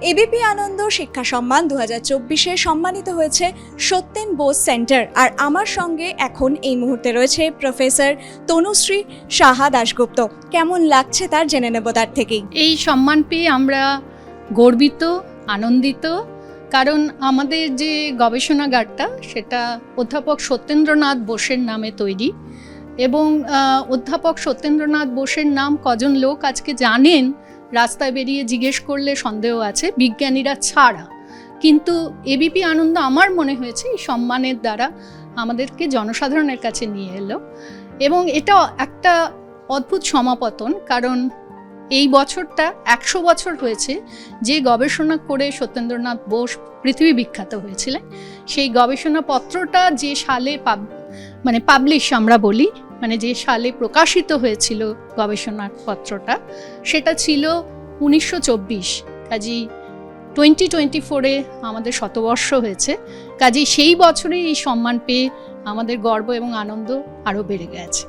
ABP আনন্দ শিক্ষা সম্মান 2024-এ সম্মানিত হয়েছে সত্যেন বোস সেন্টার। আর আমার সঙ্গে এখন এই মুহূর্তে রয়েছে প্রফেসর তনুশ্রী সাহা দাশগুপ্ত। কেমন লাগছে তার জেনে নেব তার থেকেই। এই সম্মান পেয়ে আমরা গর্বিত, আনন্দিত, কারণ আমাদের যে গবেষণাগারটা সেটা অধ্যাপক সত্যেন্দ্রনাথ বোসের নামে তৈরি, এবং অধ্যাপক সত্যেন্দ্রনাথ বোসের নাম কজন লোক আজকে জানেন রাস্তায় বেরিয়ে জিজ্ঞেস করলে সন্দেহ আছে, বিজ্ঞানীরা ছাড়া। কিন্তু এবিপি আনন্দ আমার মনে হয়েছে এই সম্মানের দ্বারা আমাদেরকে জনসাধারণের কাছে নিয়ে এলো, এবং এটা একটা অদ্ভুত সমাপতন, কারণ এই বছরটা 100 বছর হয়েছে যে গবেষণা করে সত্যেন্দ্রনাথ বোস পৃথিবী বিখ্যাত হয়েছিলেন। সেই গবেষণাপত্রটা যে সালে পাবলিশ আমরা বলি, যে সালে প্রকাশিত হয়েছিল গবেষণাপত্রটা, সেটা ছিল 1924। কাজেই 2024-এ আমাদের শতবর্ষ হয়েছে। কাজেই সেই বছরেই এই সম্মান পেয়ে আমাদের গর্ব এবং আনন্দ আরও বেড়ে গেছে।